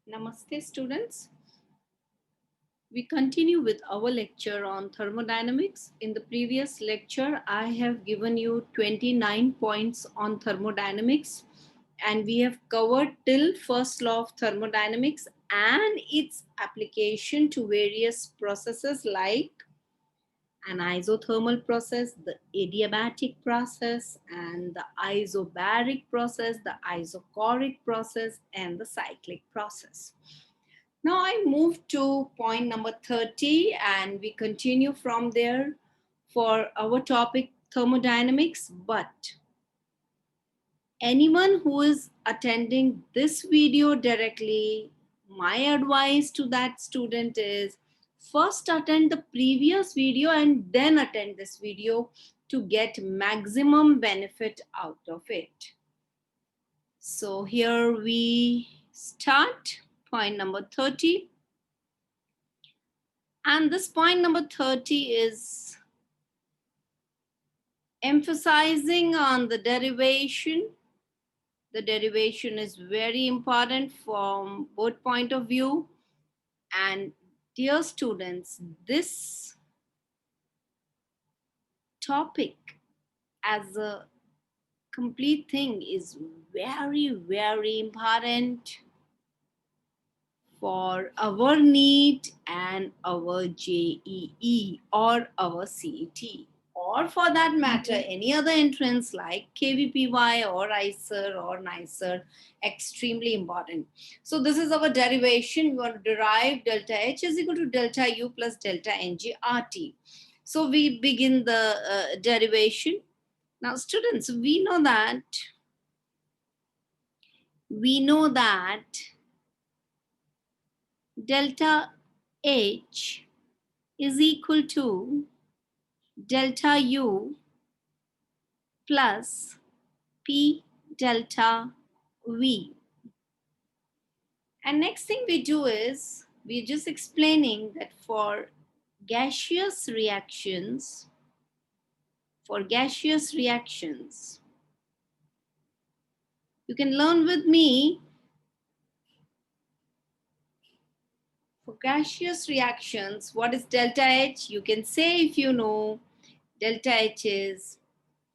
Namaste students. We continue with our lecture on thermodynamics. In the previous lecture, I have given you 29 points on thermodynamics and we have covered till first law of thermodynamics and its application to various processes like an isothermal process, the adiabatic process, and the isobaric process, the isochoric process, and the cyclic process. Now I move to point number 30 and we continue from there for our topic thermodynamics. But anyone who is attending this video directly, my advice to that student is first attend the previous video and then attend this video to get maximum benefit out of it. So here we start point number 30. And this point number 30 is emphasizing on the derivation. The derivation is very important from both point of view. And dear students, this topic as a complete thing is very, very important for our NEET and our JEE or our CET, or for that matter, any other entrance like KVPY or ICER or NICER, extremely important. So this is our derivation. We want to derive delta H is equal to delta U plus delta NG RT. So we begin the derivation. Now students, we know that delta H is equal to delta U plus P delta V. And next thing we do is we're just explaining that for gaseous reactions, you can learn with me. For gaseous reactions, what is delta H? You can say if you know, delta H is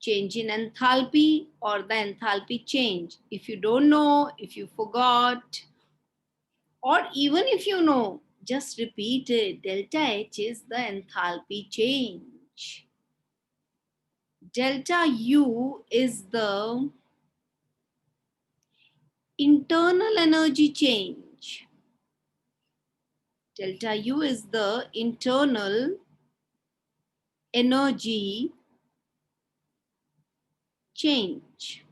change in enthalpy or the enthalpy change. If you don't know, if you forgot, or even if you know, just repeat it. Delta H is the enthalpy change. Delta U is the internal energy change. Delta U is the internal energy change.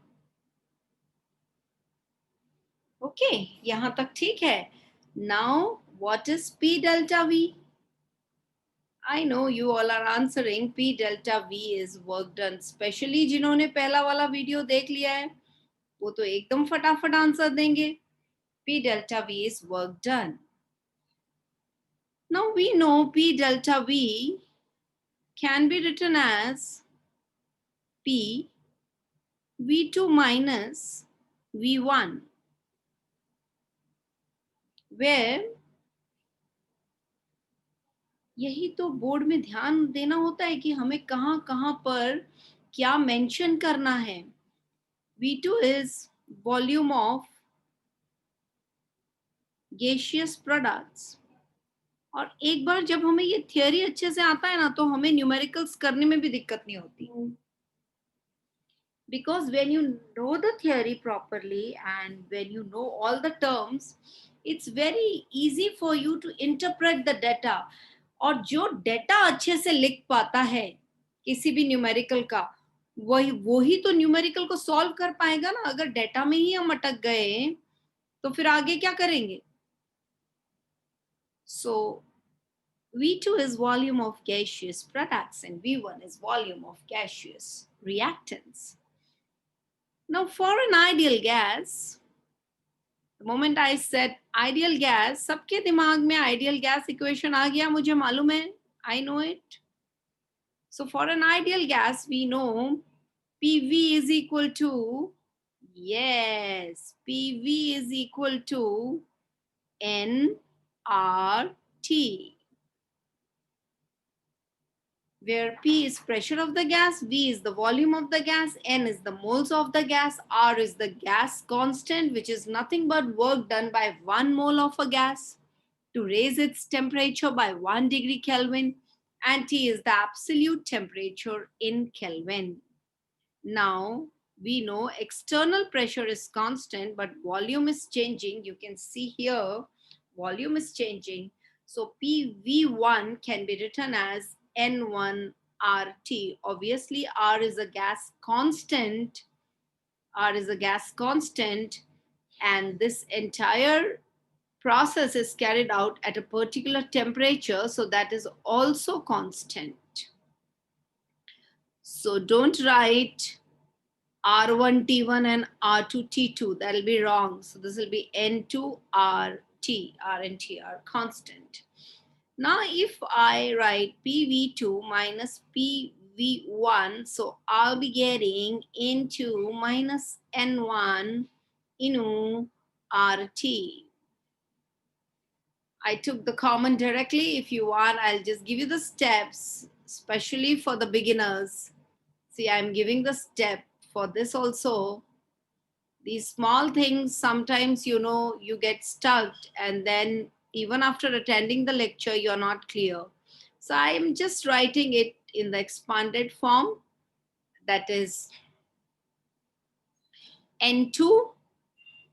Okay, यहाँ तक ठीक है. Now, what is P delta V? I know you all are answering P delta V is work done. Especially जिन्होंने पहला वाला video देख लिया है, वो तो एकदम फटाफट आंसर देंगे. P delta V is work done. Now we know P delta V can be written as P V2 minus V1, where यही तो बोर्ड में ध्यान देना होता है कि हमें कहाँ कहाँ पर क्या मेंशन करना है. V2 is volume of gaseous products. और एक बार जब हमें ये थियरी अच्छे से आता है ना, तो हमें न्यूमेरिकल्स करने में भी दिक्कत नहीं होती. Because when you know the theory properly and when you know all the terms, it's very easy for you to interpret the data. और जो डेटा अच्छे से लिख पाता है किसी भी न्यूमेरिकल का, वही तो न्यूमेरिकल को सॉल्व कर पाएगा ना. अगर डेटा में ही हम अटक गए तो फिर आगे क्या करेंगे. So V2 is volume of gaseous products and V1 is volume of gaseous reactants. Now for an ideal gas, the moment I said ideal gas, सबके दिमाग में ideal gas equation आ गया, मुझे मालूम है. I know it. So for an ideal gas, we know PV is equal to, yes, PV is equal to nRT, where P is pressure of the gas, V is the volume of the gas, N is the moles of the gas, R is the gas constant, which is nothing but work done by 1 mole of a gas to raise its temperature by 1 degree Kelvin, and T is the absolute temperature in Kelvin. Now we know external pressure is constant, but volume is changing. You can see here, volume is changing. So PV1 can be written as N1RT. Obviously, R is a gas constant. R is a gas constant, and this entire process is carried out at a particular temperature, so that is also constant. So don't write R1T1 and R2T2. That'll be wrong. So this will be N2RT. R and T are constant. Now if I write PV2 minus PV1, so I'll be getting N2 minus N1 into RT. I took the common directly. If you want, I'll just give you the steps, especially for the beginners. See, I'm giving the step for this also. These small things, sometimes, you get stuck, and then even after attending the lecture, you're not clear. So I'm just writing it in the expanded form. That is N2.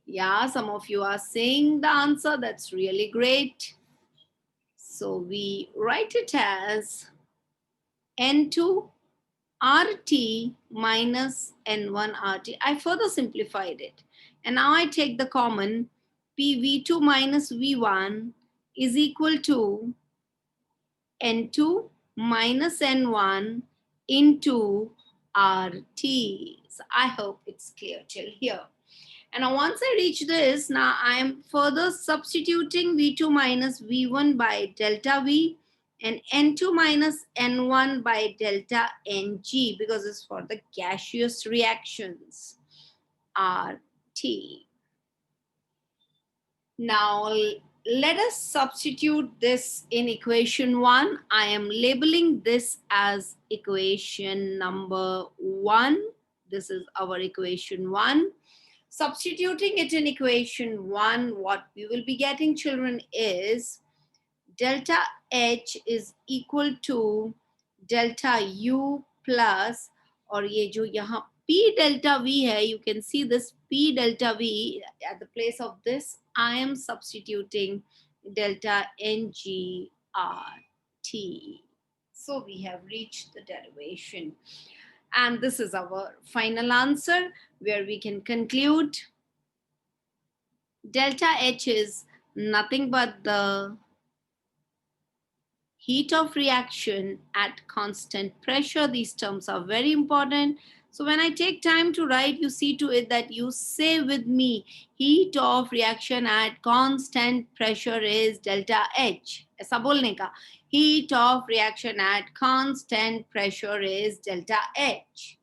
Yeah, some of you are saying the answer. That's really great. So we write it as N2 RT minus N1 RT. I further simplified it. And now I take the common. PV2 minus V1 is equal to N2 minus N1 into RT. So I hope it's clear till here. And now once I reach this, now I am further substituting V2 minus V1 by delta V and N2 minus N1 by delta Ng, because it's for the gaseous reactions, RT. Now let us substitute this in equation 1. I am labeling this as equation number 1. This is our equation 1. Substituting it in equation 1, what we will be getting, children, is delta H is equal to delta U plus, or ye jo yahan P delta V hai, you can see this P delta V, at the place of this, I am substituting delta NG RT. So we have reached the derivation. And this is our final answer, where we can conclude delta H is nothing but the heat of reaction at constant pressure. These terms are very important. So when I take time to write, you see to it that you say with me, heat of reaction at constant pressure is delta H. ऐसा बोलने का. Heat of reaction at constant pressure is delta H.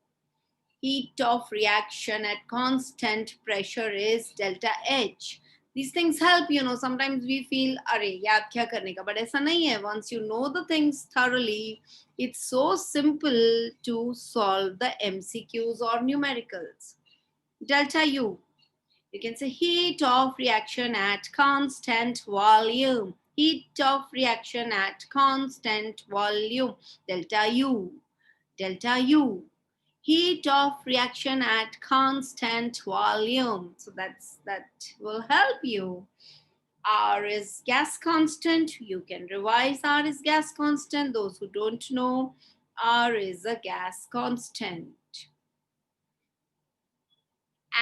Heat of reaction at constant pressure is delta H. These things help, sometimes we feel, arey, yaad kya karne ka? But aisa nahi hai. Once you know the things thoroughly, it's so simple to solve the MCQs or numericals. Delta U. You can say heat of reaction at constant volume. Heat of reaction at constant volume. Delta U. Delta U. Heat of reaction at constant volume. So that will help you. R is gas constant. You can revise R is gas constant. Those who don't know, R is a gas constant.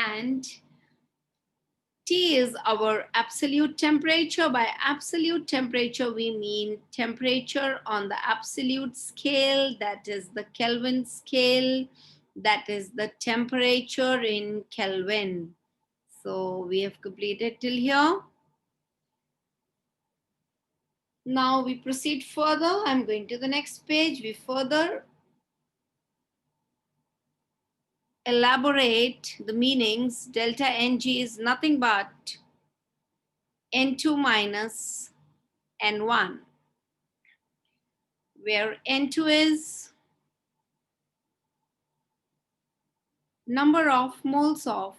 And T is our absolute temperature. By absolute temperature, we mean temperature on the absolute scale, that is the Kelvin scale, that is the temperature in Kelvin. So we have completed till here. Now we proceed further. I'm going to the next page. We further elaborate the meanings. Delta Ng is nothing but N2 minus N1, where N2 is number of moles of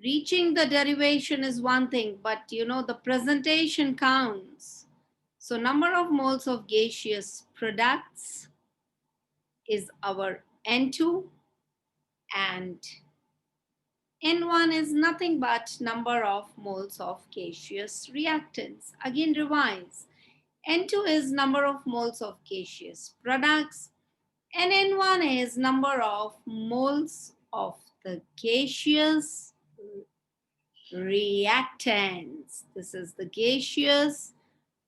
reaching the derivation is one thing, but the presentation counts. So number of moles of gaseous products is our N2, and N1 is nothing but number of moles of gaseous reactants. Again, revise. N2 is number of moles of gaseous products, and N1 is number of moles of the gaseous reactants. This is the gaseous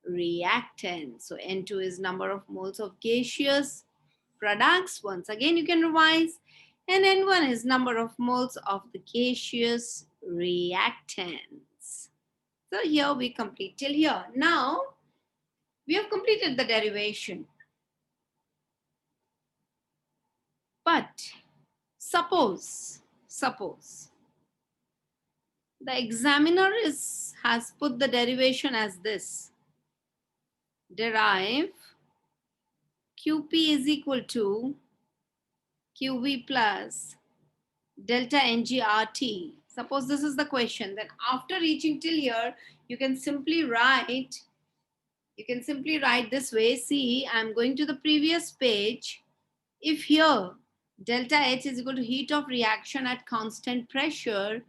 reactant. So N2 is number of moles of gaseous products. Once again, you can revise. And N1 is number of moles of the gaseous reactants. So here we complete till here. Now, we have completed the derivation. But suppose the examiner has put the derivation as this. Derive QP is equal to QV plus delta NGRT. Suppose this is the question. Then after reaching till here, you can simply write this way. See, I'm going to the previous page. If here delta H is equal to heat of reaction at constant pressure,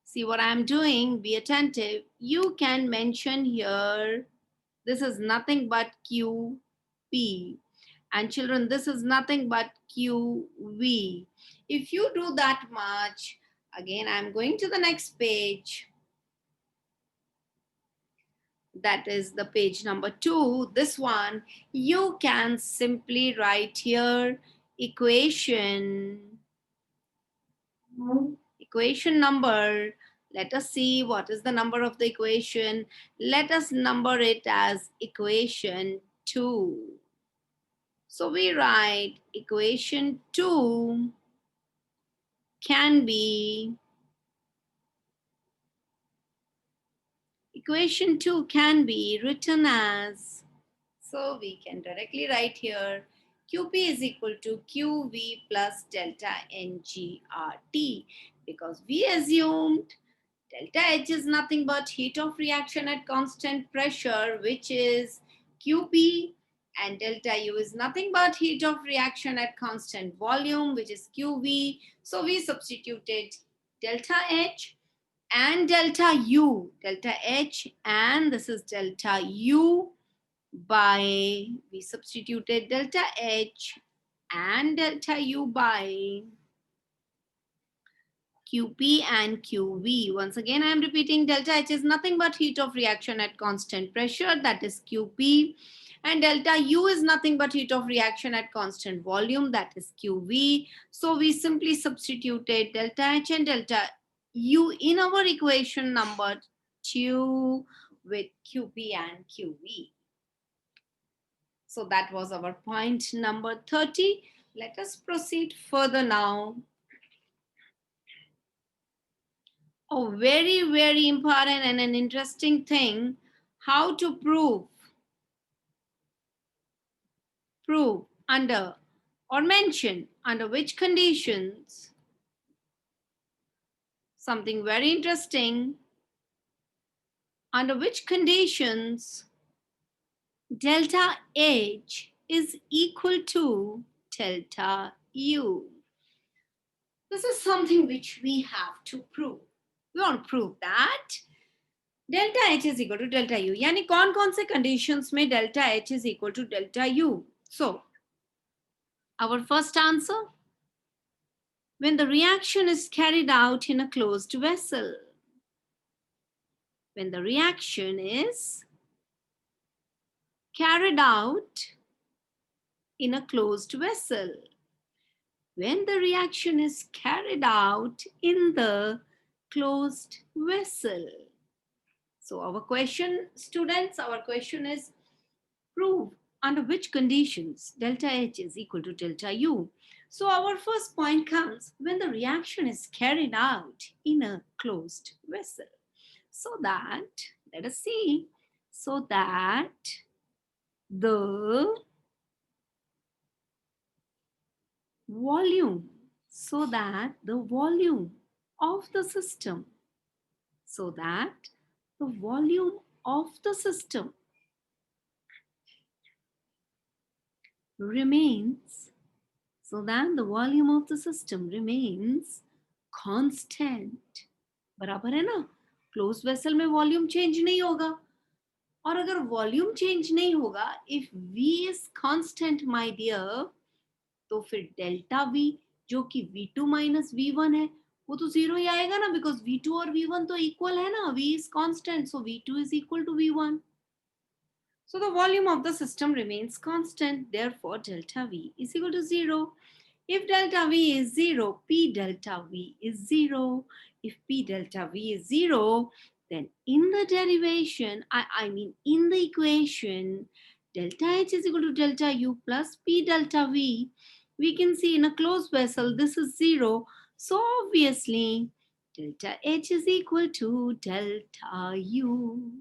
see what I'm doing, be attentive. You can mention here, this is nothing but QP. And children, this is nothing but QV. If you do that much, again, I'm going to the next page. That is the page number 2. This one, you can simply write here equation number. Let us see what is the number of the equation. Let us number it as equation 2. So we write equation 2 can be written as, so we can directly write here QP is equal to QV plus delta NGRT, because we assumed delta H is nothing but heat of reaction at constant pressure, which is QP, and delta U is nothing but heat of reaction at constant volume, which is QV. So we substituted delta H and delta U, delta H and this is delta U by, we substituted delta H and delta U by QP and QV. Once again, I am repeating, delta H is nothing but heat of reaction at constant pressure, that is QP. And delta U is nothing but heat of reaction at constant volume, that is QV. So we simply substituted delta H and delta U in our equation number 2 with QP and QV. So that was our point number 30. Let us proceed further now. A very, very important and an interesting thing, how to prove under or mention under which conditions, something very interesting, under which conditions delta H is equal to delta U. This is something which we have to prove. We want to prove that delta H is equal to delta U. यानी कौन-कौन से conditions में delta H is equal to delta U. So, our first answer, when the reaction is carried out in a closed vessel. When the reaction is carried out in a closed vessel. When the reaction is carried out in the closed vessel. So our question, students, our question is, prove under which conditions delta H is equal to delta U. So our first point comes when the reaction is carried out in a closed vessel. So that, let us see, so that the volume, of the system, so that the volume of the system remains, so that the volume of the system remains constant. बराबर है ना? Close vessel में volume change नहीं होगा, और अगर volume change नहीं होगा, if V is constant my dear, तो फिर डेल्टा V जो कि V2 माइनस V1 है, वो तो जीरो ही आएगा ना, बिकॉज V2 और V1 तो इक्वल है ना, V is constant, so V2 is equal to V1. So the volume of the system remains constant, therefore delta V is equal to 0. If delta V is 0, P delta V is 0. If P delta V is 0, then in the derivation, I mean in the equation, delta H is equal to delta U plus P delta V. We can see in a closed vessel, this is 0. So obviously, delta H is equal to delta U.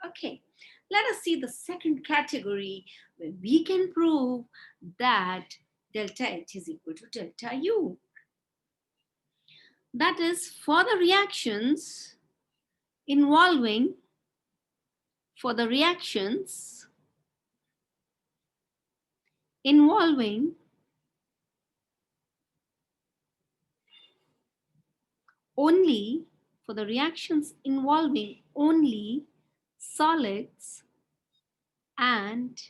Okay. Let us see the second category where we can prove that delta H is equal to delta U. That is for the reactions involving only solids and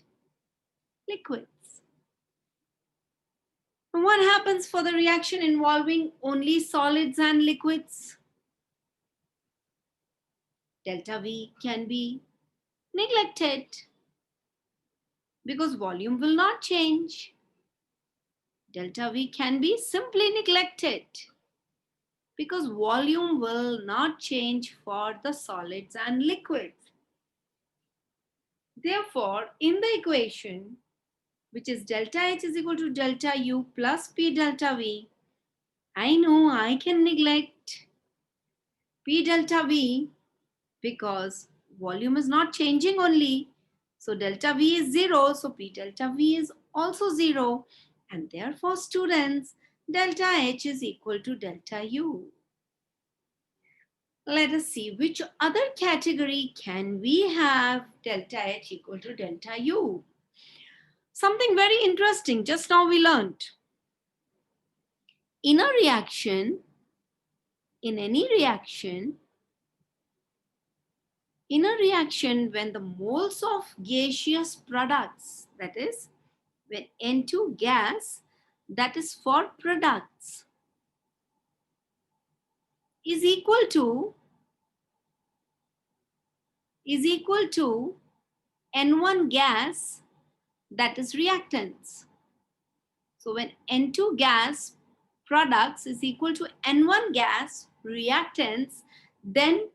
liquids. And what happens for the reaction involving only solids and liquids? Delta V can be neglected because volume will not change. Delta V can be simply neglected because volume will not change for the solids and liquids. Therefore, in the equation, which is delta H is equal to delta U plus P delta V, I know I can neglect P delta V because volume is not changing only. So delta V is 0, so P delta V is also 0. And therefore, students, delta H is equal to delta U. Let us see which other category can we have delta H equal to delta U. Something very interesting just now we learned. In any reaction, when the moles of gaseous products, that is, when N2 gas, that is for products, is equal to N1 gas, that is reactants. So when N2 gas products is equal to N1 gas reactants, then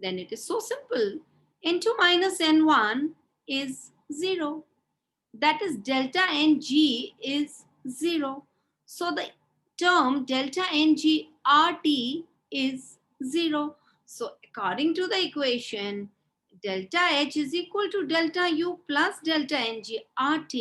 it is so simple. N2 minus N1 is 0. That is delta Ng is 0. So the term delta Ng RT is 0. So according to the equation, delta H is equal to delta U plus delta Ng RT.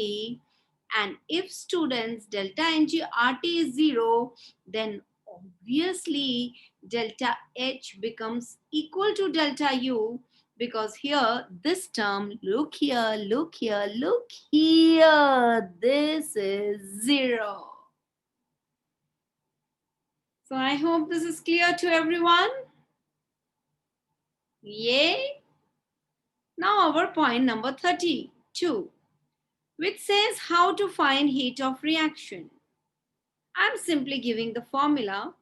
And if students delta Ng RT is 0, then obviously delta H becomes equal to delta U, because here this term, look here, this is 0. So I hope this is clear to everyone. Yay! Now our point number 32, which says how to find heat of reaction. I'm simply giving the formula.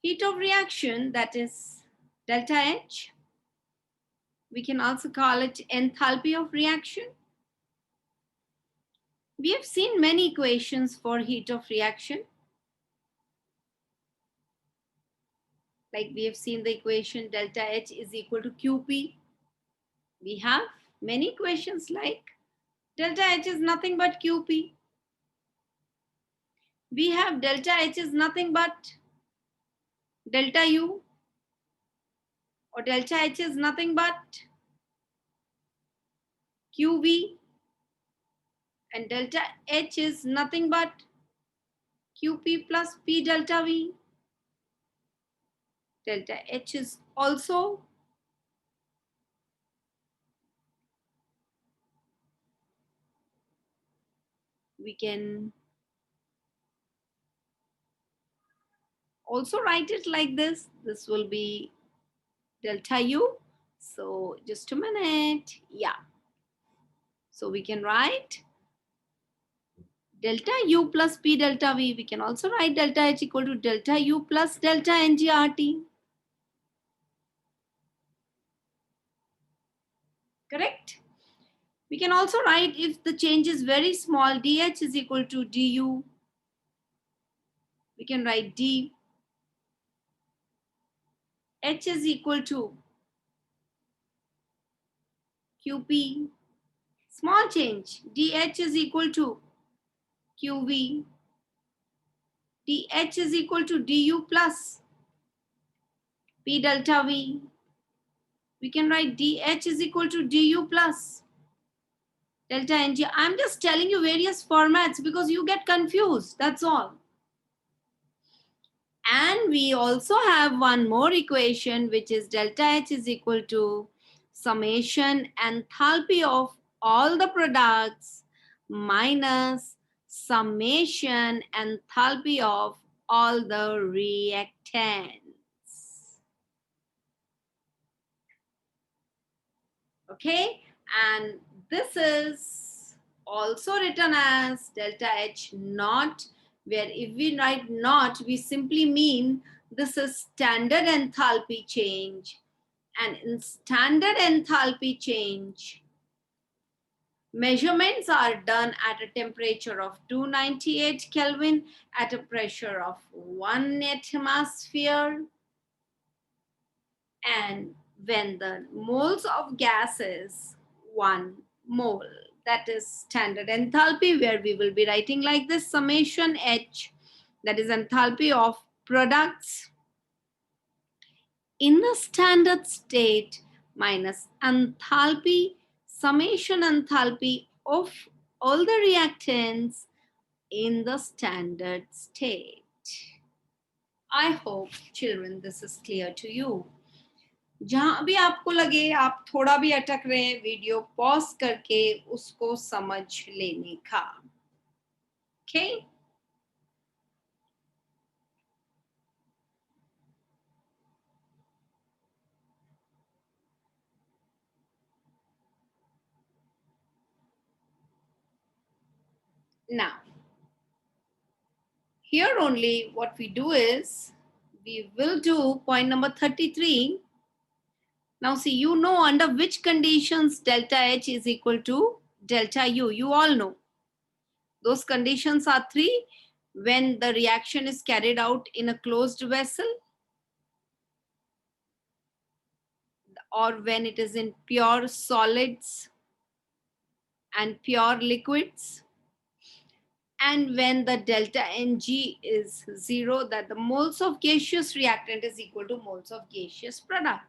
Heat of reaction, that is delta H. We can also call it enthalpy of reaction. We have seen many equations for heat of reaction. Like we have seen the equation delta H is equal to QP. We have many equations like delta H is nothing but QP. we have delta H is nothing but delta U, or delta H is nothing but QV, and delta H is nothing but QP plus P delta V. Delta H is also we can also write it like this. This will be delta U. So just a minute. Yeah. So we can write delta U plus P delta V. We can also write delta H equal to delta U plus delta NGRT. Correct? We can also write, if the change is very small, dH is equal to du. We can write d. H is equal to QP. Small change. dH is equal to QV. dH is equal to du plus P delta V. We can write dH is equal to du plus delta Ng. I'm just telling you various formats because you get confused. That's all. And we also have one more equation, which is delta H is equal to summation enthalpy of all the products minus summation enthalpy of all the reactants. Okay, and this is also written as delta H naught, where if we write naught, we simply mean this is standard enthalpy change. And in standard enthalpy change, measurements are done at a temperature of 298 Kelvin at a pressure of 1 atmosphere. And when the moles of gas is 1 mole, that is standard enthalpy, where we will be writing like this: summation H, that is enthalpy of products in the standard state, minus enthalpy, summation enthalpy of all the reactants in the standard state. I hope, children, this is clear to you. जहां भी आपको लगे आप थोड़ा भी अटक रहे हैं, वीडियो पॉज करके उसको समझ लेने का. Okay? Now, here only what we do is, we will do point number 33. Now see, you know under which conditions delta H is equal to delta U. You all know. Those conditions are 3. When the reaction is carried out in a closed vessel, or when it is in pure solids and pure liquids, and when the delta Ng is 0, that the moles of gaseous reactant is equal to moles of gaseous product.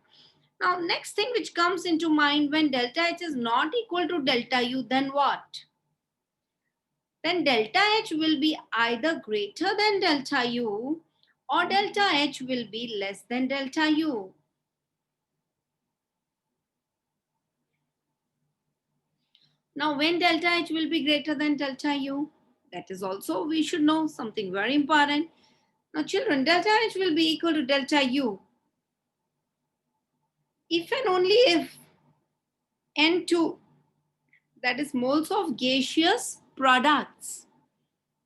Now, next thing which comes into mind, when delta H is not equal to delta U, then what? Then delta H will be either greater than delta U, or delta H will be less than delta U. Now, when delta H will be greater than delta U, that is also we should know something very important. Now, children, delta H will be equal to delta U if and only if N2, that is moles of gaseous products,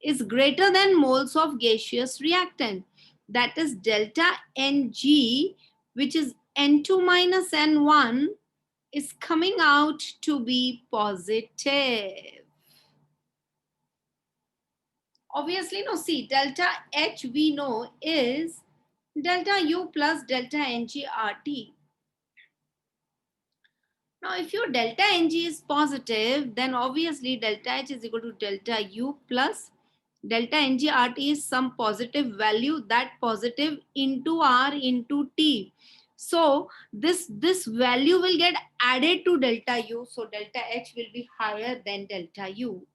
is greater than moles of gaseous reactant. That is delta Ng, which is N2 minus N1, is coming out to be positive. Obviously, no, see, delta H we know is delta U plus delta Ng RT. Now, if your delta Ng is positive, then obviously delta H is equal to delta U plus Delta NGRT is some positive value, that positive into R into T. So this value will get added to delta U. So delta H will be higher than delta U.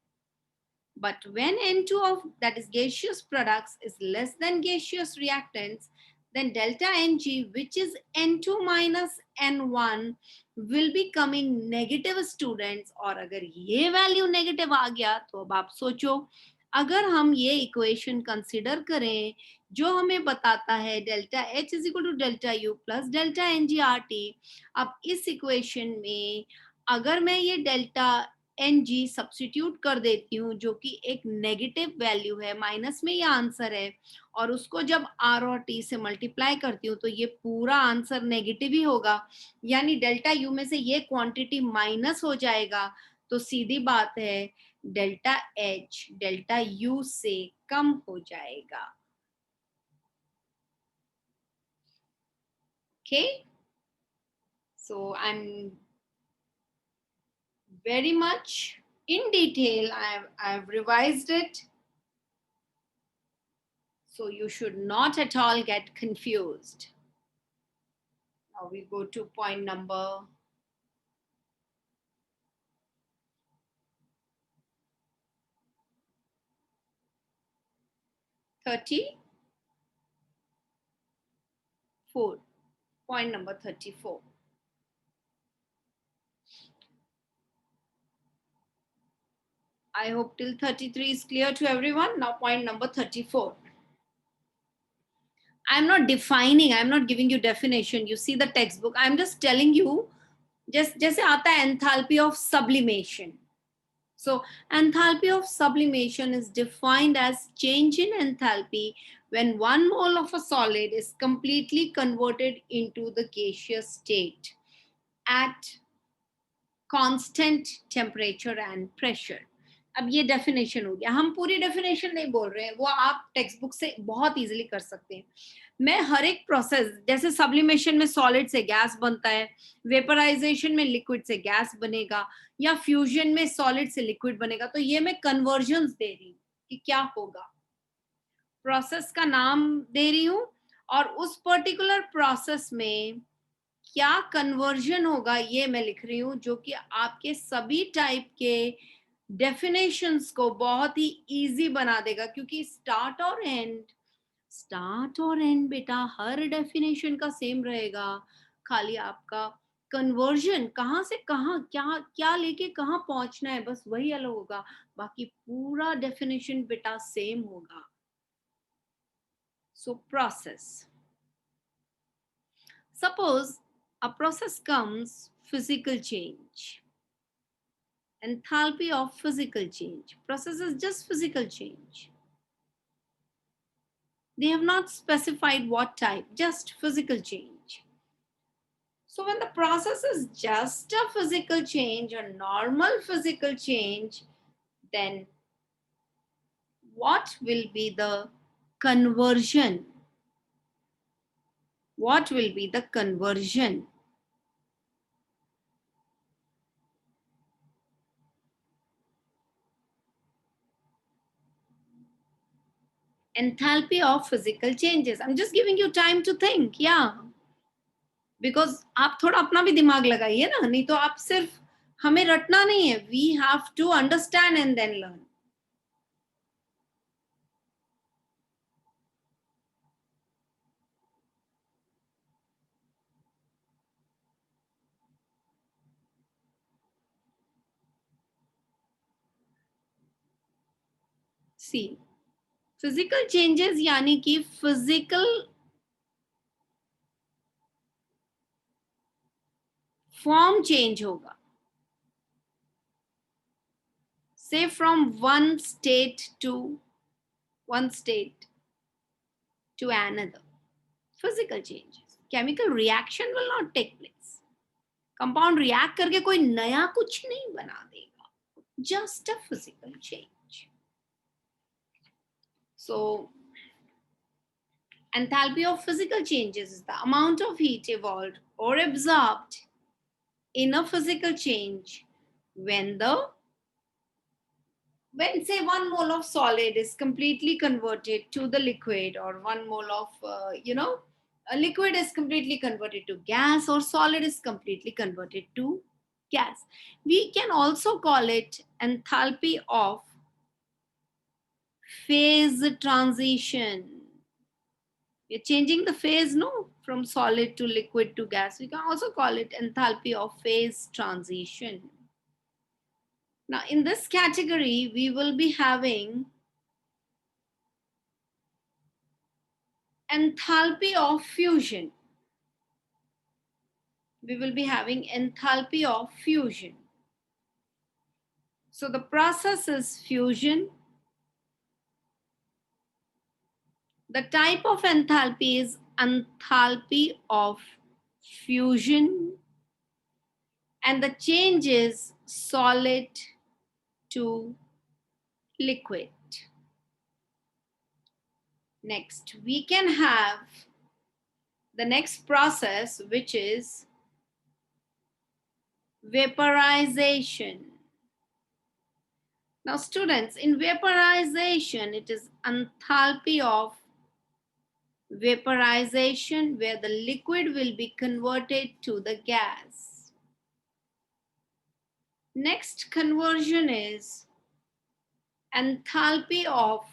But when N2 of, that is gaseous products, is less than gaseous reactants, then delta Ng, which is N2 minus N1, will be coming negative students. और अगर ये value negative आ गया तो अब आप सोचो, अगर हम ये इक्वेशन कंसिडर करें जो हमें बताता है delta H is equal to delta U plus delta NGRT, अब इस इक्वेशन में अगर मैं ये डेल्टा Ng सब्स्टिट्यूट कर देती हूँ जो कि एक नेगेटिव वैल्यू है, माइनस में ये आंसर है, और उसको जब R और T से मल्टीप्लाई करती हूँ तो ये पूरा आंसर नेगेटिव ही होगा, यानी डेल्टा U में से ये क्वांटिटी माइनस हो जाएगा, तो सीधी बात है डेल्टा H डेल्टा U से कम हो जाएगा. Okay, so I'm very much in detail. I've revised it, so you should not at all get confused. Now we go to point number 34. Point number 34. I hope till 33 is clear to everyone. Now point number 34. I'm not defining, I'm not giving you definition. You see the textbook. I'm just telling you, just जैसे आता है enthalpy of sublimation. So enthalpy of sublimation is defined as change in enthalpy when 1 mole of a solid is completely converted into the gaseous state at constant temperature and pressure. अब ये definition हो गया. हम पूरी definition नहीं बोल रहे हैं, वो आप टेक्स्ट बुक से बहुत इजीली कर सकते हैं. मैं हर एक प्रोसेस, जैसे सब्लिमेशन में सॉलिड से गैस बनता है, वेपराइजेशन में लिक्विड से गैस बनेगा, या फ्यूजन में सॉलिड से लिक्विड बनेगा, तो ये मैं कन्वर्जन्स दे रही हूँ कि क्या होगा, प्रोसेस का नाम दे रही हूँ, और उस पर्टिकुलर प्रोसेस में क्या कन्वर्जन होगा ये मैं लिख रही हूँ, जो कि आपके सभी टाइप के डेफिनेशंस को बहुत ही इजी बना देगा, क्योंकि स्टार्ट और एंड बेटा हर डेफिनेशन का सेम रहेगा, खाली आपका कन्वर्जन कहाँ से कहाँ क्या क्या लेके कहाँ पहुंचना है बस वही अलग होगा, बाकी पूरा डेफिनेशन बेटा सेम होगा. So process, suppose a process comes physical change. Enthalpy of physical change. Process is just physical change. They have not specified what type, just physical change. So when the process is just a physical change, a normal physical change, then what will be the conversion? What will be the conversion? Enthalpy of physical changes. I'm just giving you time to think, yeah. Because आप थोड़ा अपना भी दिमाग लगाइए ना, नहीं तो आप सिर्फ हमें रटना नहीं है. We have to understand and then learn. See, physical changes यानी कि physical form change होगा. Say from one state to another. Physical changes. Chemical reaction will not take place. Compound react करके कोई नया कुछ नहीं बना देगा. Just a physical change. So enthalpy of physical changes is the amount of heat evolved or absorbed in a physical change when the when say 1 mole of solid is completely converted to the liquid, or 1 mole of a liquid is completely converted to gas, or solid is completely converted to gas, we can also call it enthalpy of phase transition. We're changing the phase, no, from solid to liquid to gas. We can also call it enthalpy of phase transition. Now, in this category, we will be having enthalpy of fusion. We will be having enthalpy of fusion. So the process is fusion. The type of enthalpy is enthalpy of fusion, and the change is solid to liquid. Next, we can have the next process, which is vaporization. Now, students, in vaporization, it is enthalpy of vaporization, where the liquid will be converted to the gas. Next conversion is enthalpy of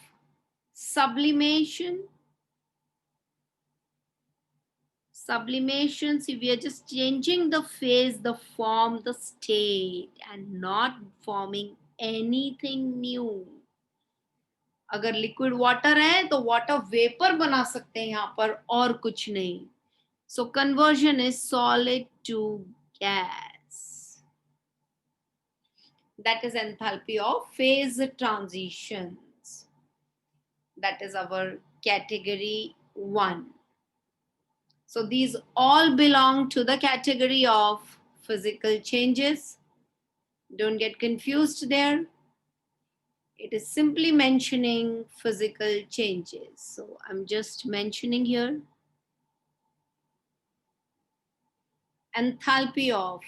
sublimation. Sublimation, see, we are just changing the phase, the form, the state, and not forming anything new. अगर liquid water है तो water vapour बना सकते हैं यहाँ पर, और कुछ नहीं. So conversion is solid to gas. That is enthalpy of phase transitions. That is our category 1. So these all belong to the category of physical changes. Don't get confused there. It is simply mentioning physical changes. So I'm just mentioning here enthalpy of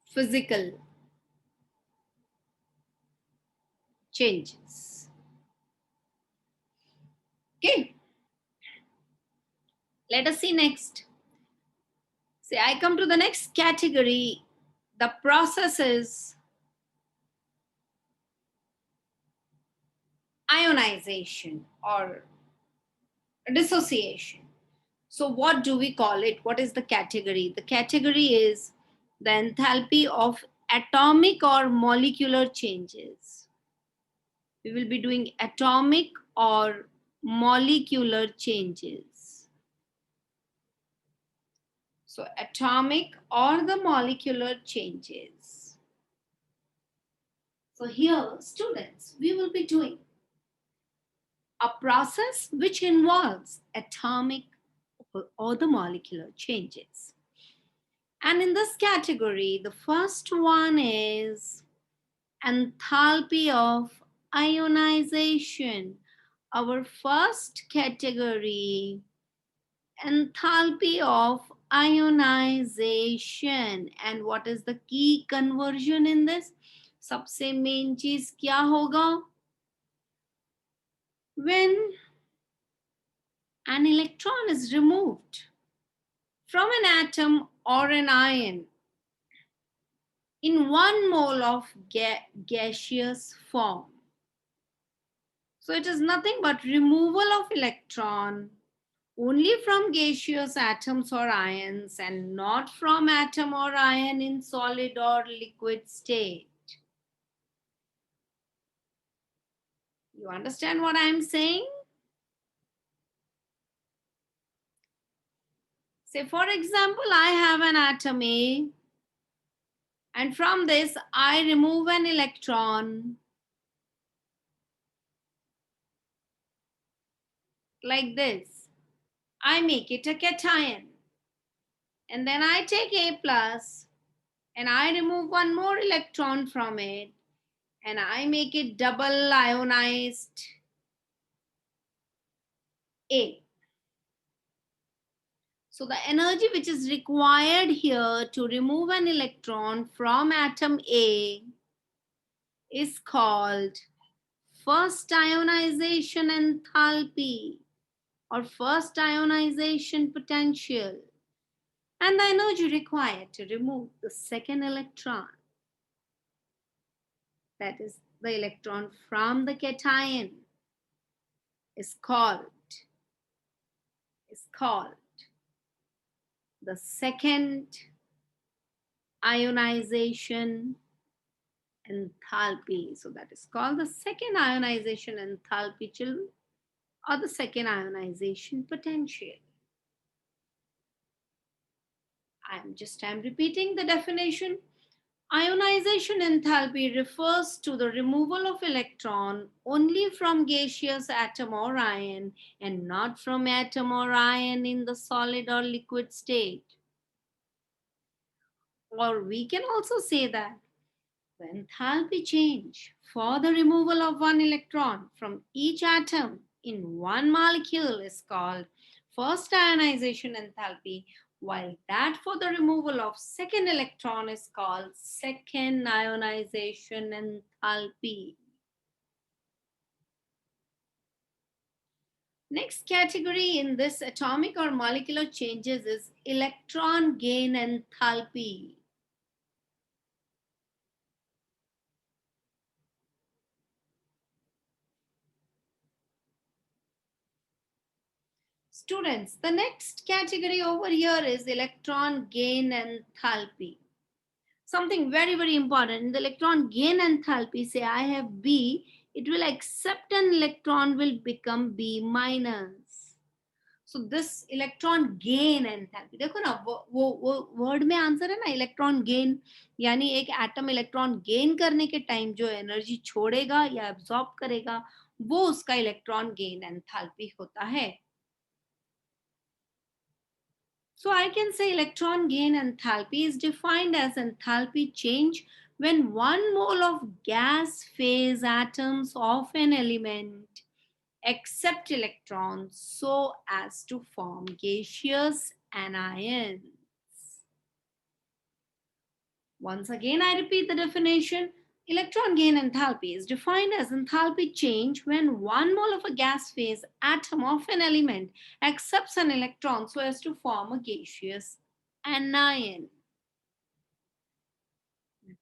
physical changes. Okay. Let us see next. See, I come to the next category. The process is ionization or dissociation. So what do we call it? What is the category? The category is the enthalpy of atomic or molecular changes. We will be doing atomic or molecular changes. So atomic or the molecular changes. So here, students, we will be doing a process which involves atomic or the molecular changes. And in this category, the first one is enthalpy of ionization. Our first category, enthalpy of ionization. And what is the key conversion in this? सबसे main चीज क्या होगा? When an electron is removed from an atom or an ion in 1 mole of gaseous form. So it is nothing but removal of electron only from gaseous atoms or ions, and not from atom or ion in solid or liquid state. You understand what I am saying? Say, for example, I have an atom A, and from this I remove an electron like this. I make it a cation, and then I take A plus and I remove 1 more electron from it, and I make it double ionized A. So the energy which is required here to remove an electron from atom A is called first ionization enthalpy or first ionization potential. And the energy required to remove the second electron, that is the electron from the cation, is called the second ionization enthalpy. So that is called the second ionization enthalpy, children, or the second ionization potential. I'm repeating the definition. Ionization enthalpy refers to the removal of electron only from gaseous atom or ion and not from atom or ion in the solid or liquid state. Or we can also say that the enthalpy change for the removal of one electron from each atom in one molecule is called first ionization enthalpy, while that for the removal of second electron is called second ionization enthalpy. Next category in this atomic or molecular changes is electron gain enthalpy. Students, the next category over here is electron gain enthalpy. Something very, very important. In the electron gain enthalpy, say I have B, it will accept an electron will become B minus. So this electron gain enthalpy, देखो ना वो word में answer है ना electron gain, यानी एक atom electron gain करने के टाइम जो एनर्जी छोड़ेगा या एब्जॉर्ब करेगा वो उसका इलेक्ट्रॉन गेन एंथैल्पी होता है. So I can say electron gain enthalpy is defined as enthalpy change when one mole of gas phase atoms of an element accept electrons so as to form gaseous anions. Once again, I repeat the definition. Electron gain enthalpy is defined as enthalpy change when one mole of a gas phase atom of an element accepts an electron so as to form a gaseous anion.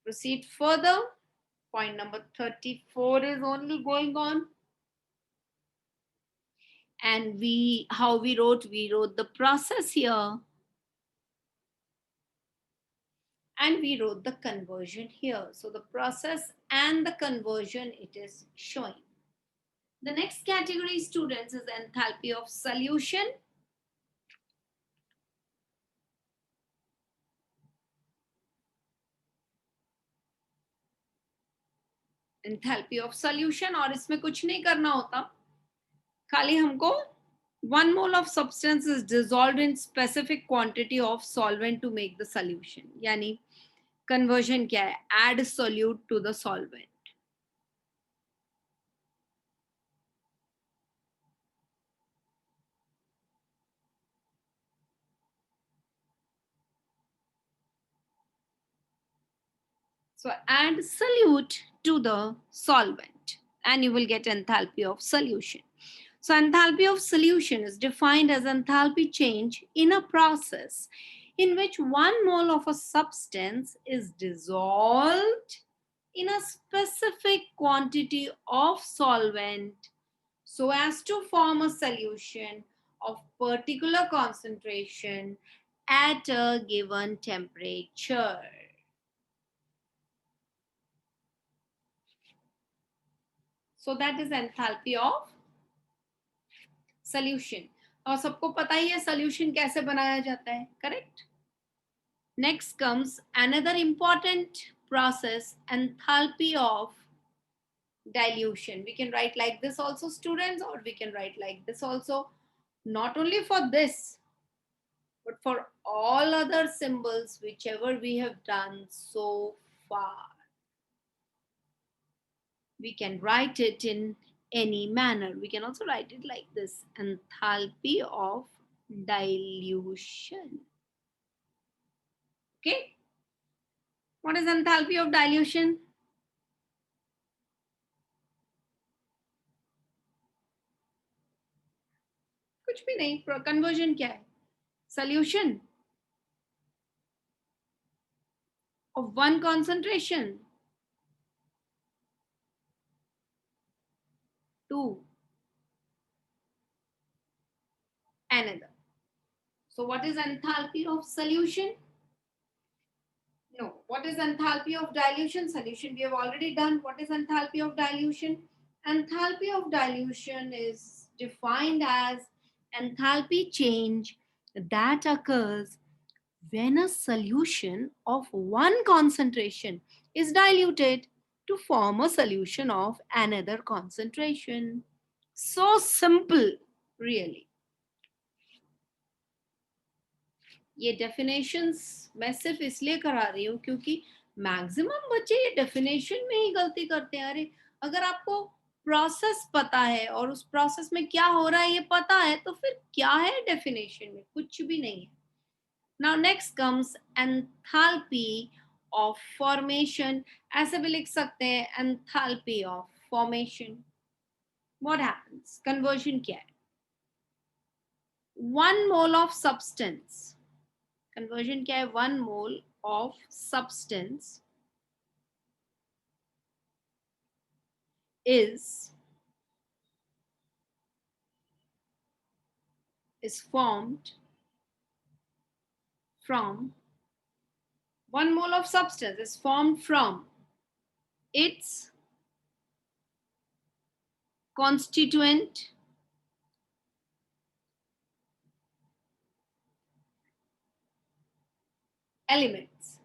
Proceed further. Point number 34 is only going on. And we wrote the process here. And we wrote the conversion here. So the process and the conversion it is showing. The next category, students, is enthalpy of solution. Enthalpy of solution, और इसमें कुछ नहीं करना होता, खाली हमको 1 mole of substance is dissolved in specific quantity of solvent to make the solution. यानी conversion क्या है? Add solute to the solvent. So add solute to the solvent and you will get enthalpy of solution. So enthalpy of solution is defined as enthalpy change in a process in which 1 mole of a substance is dissolved in a specific quantity of solvent so as to form a solution of particular concentration at a given temperature. So that is enthalpy of solution. और सबको पता ही है solution कैसे बनाया जाता है, correct? Next comes another important process, enthalpy of dilution. We can write like this also, students, or we can write like this also. Not only for this, but for all other symbols, whichever we have done so far. We can write it in any manner. We can also write it like this, enthalpy of dilution. Okay. What is enthalpy of dilution? कुछ भी नहीं. Conversion क्या है? Solution of one concentration to another. So what is enthalpy of solution? No. What is enthalpy of dilution? Solution we have already done. What is enthalpy of dilution? Enthalpy of dilution is defined as enthalpy change that occurs when a solution of one concentration is diluted to form a solution of another concentration. So simple, really. ये definitions मैं सिर्फ इसलिए करा रही हूँ क्योंकि maximum बच्चे ये डेफिनेशन में ही गलती करते हैं. अरे अगर आपको प्रोसेस पता है और उस प्रोसेस में क्या हो रहा है ये पता है तो फिर क्या है डेफिनेशन में? कुछ भी नहीं है. Now next comes enthalpy of formation. ऐसे भी लिख सकते हैं enthalpy of formation. What happens? Conversion क्या है? 1 मोल ऑफ सब्सटेंस. कन्वर्जन क्या है? 1 mole of substance is formed from 1 mole of substance is formed from its constituent elements.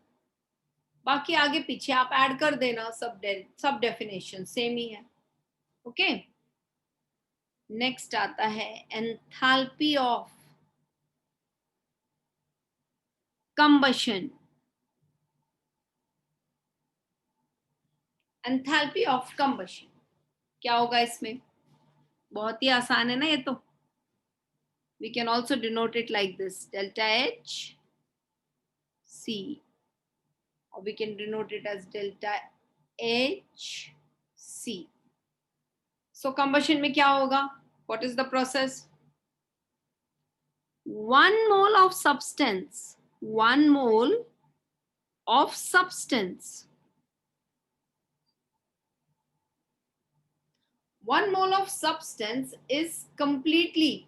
बाकी आगे पीछे आप ऐड कर देना. सब डेफिनेशन सेम ही है. ओके. नेक्स्ट आता है enthalpy of combustion. Enthalpy of combustion क्या होगा इसमें? बहुत ही आसान है ना ये तो. We can also denote it like this, delta H C, or we can denote it as delta H C. So combustion में क्या होगा? What is the process? 1 mole of substance, 1 mole of substance, 1 mole of substance is completely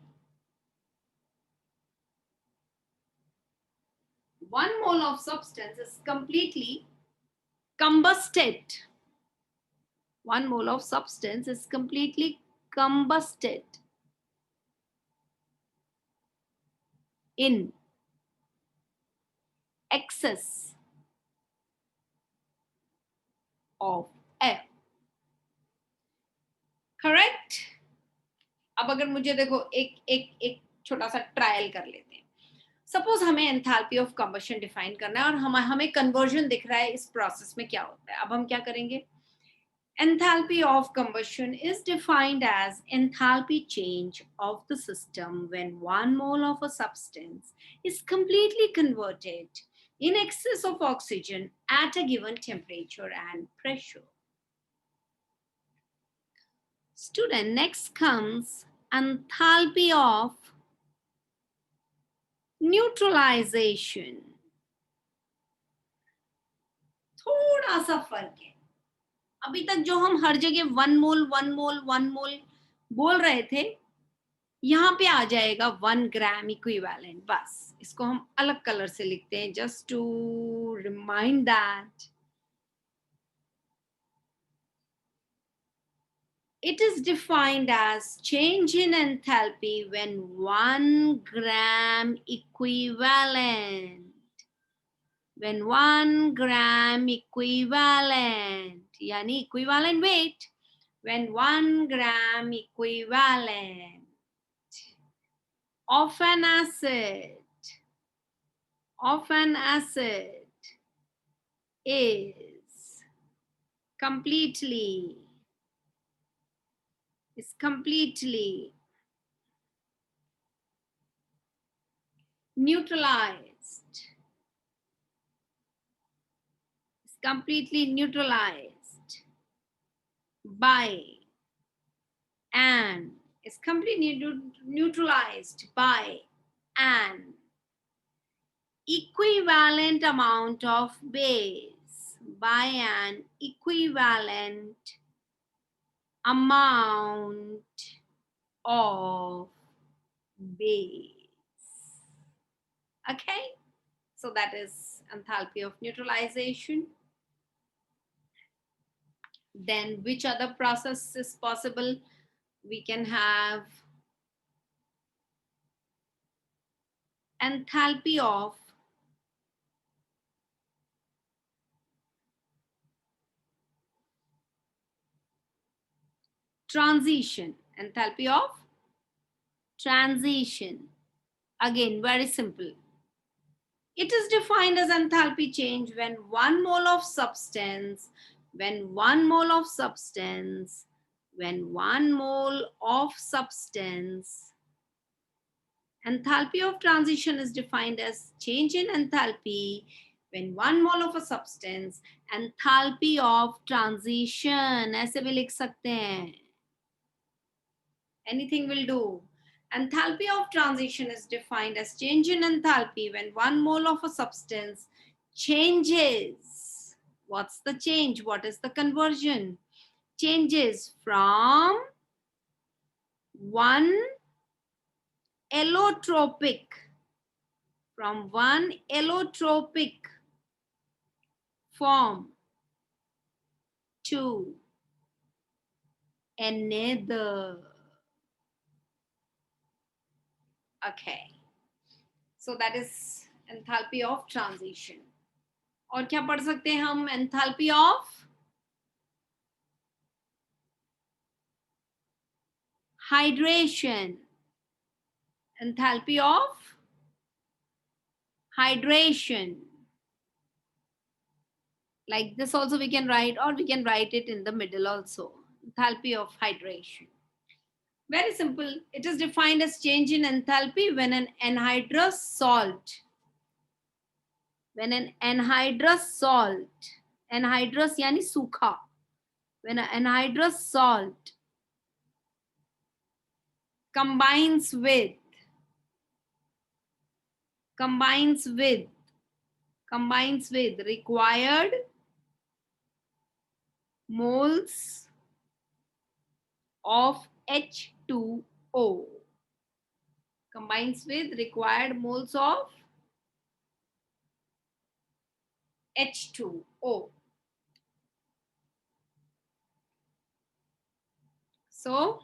1 mole of substance is completely combusted. 1 mole of substance is completely combusted in excess of air. Correct? अब अगर मुझे देखो एक छोटा सा trial कर लेते हैं. सपोज हमें एंथैल्पी ऑफ कंबशन डिफाइन करना है और हमें कन्वर्जन दिख रहा है इस प्रोसेस में क्या होता है. अब हम क्या करेंगे? Enthalpy of combustion is defined as enthalpy change of the system when 1 mole of a substance is completely converted in excess of oxygen at a given temperature and pressure. Student, next comes enthalpy of neutralization. थोड़ा सा फर्क है. अभी तक जो हम हर जगह 1 मोल 1 मोल 1 मोल बोल रहे थे, यहाँ पे आ जाएगा 1 ग्राम इक्विवेलेंट. बस इसको हम अलग कलर से लिखते हैं just to remind that it is defined as change in enthalpy when 1 gram equivalent. When 1 gram equivalent, yani equivalent weight, when 1 gram equivalent of an acid is completely neutralized. It's completely neutralized by an, is completely neutralized by an equivalent amount of base, by an equivalent amount of base. Okay, so that is enthalpy of neutralization. Then which other process is possible? We can have enthalpy of transition. Enthalpy of transition. Again, very simple. It is defined as enthalpy change when one mole of substance, when one mole of substance enthalpy of transition is defined as change in enthalpy when one mole of a substance, enthalpy of transition, ऐसे भी लिख सकते हैं, anything will do. Enthalpy of transition is defined as change in enthalpy when one mole of a substance changes. What's the change? What is the conversion? Changes from one allotropic form to another. Okay, so that is enthalpy of transition. और क्या पढ़ सकते हैं हम? enthalpy of hydration. Enthalpy of hydration. Like this also we can write, or we can write it in the middle also. Enthalpy of hydration. Very simple. It is defined as change in enthalpy when an anhydrous salt, anhydrous yani सूखा, when an anhydrous salt combines with required moles of H2O, combines with required moles of H2O. So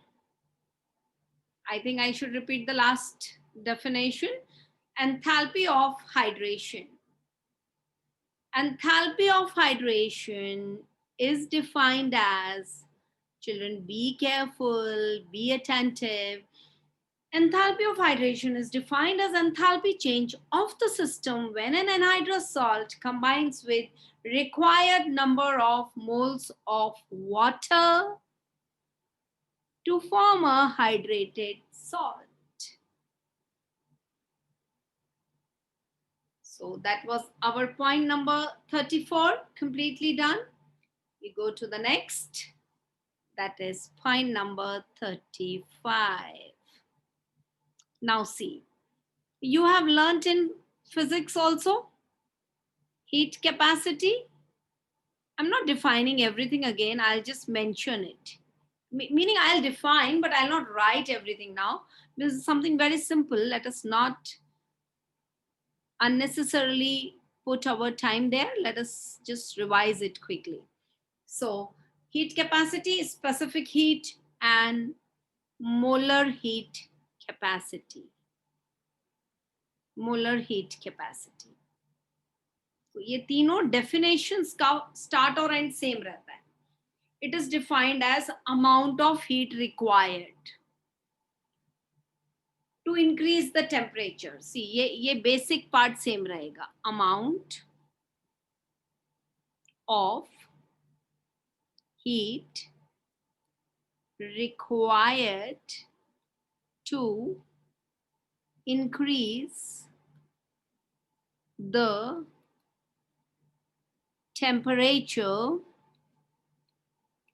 I think I should repeat the last definition. Enthalpy of hydration. Enthalpy of hydration is defined as, children, be careful, be attentive. Enthalpy of hydration is defined as enthalpy change of the system when an anhydrous salt combines with required number of moles of water to form a hydrated salt. So that was our point number 34, completely done. We go to the next. That is point number 35. Now see, you have learnt in physics also heat capacity. I'm not defining everything again. I'll just mention it. Meaning I'll define, but I'll not write everything now. This is something very simple. Let us not unnecessarily put our time there. Let us just revise it quickly. So heat capacity is specific heat and molar heat capacity. Molar heat capacity. तो ये तीनों definitions का start और end same रहता है. It is defined as amount of heat required to increase the temperature. See, ये basic part same रहेगा. Amount of heat required to increase the temperature,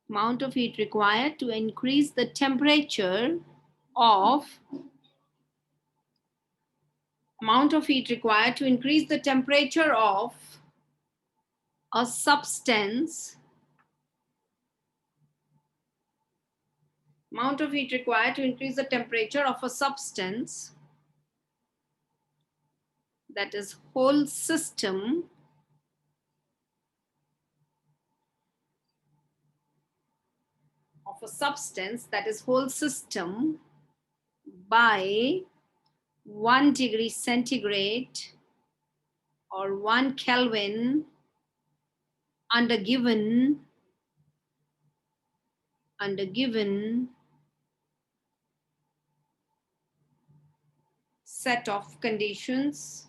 amount of heat required to increase the temperature of a substance, amount of heat required to increase the temperature of a substance, that is whole system, by 1 degree centigrade or 1 Kelvin under given set of conditions,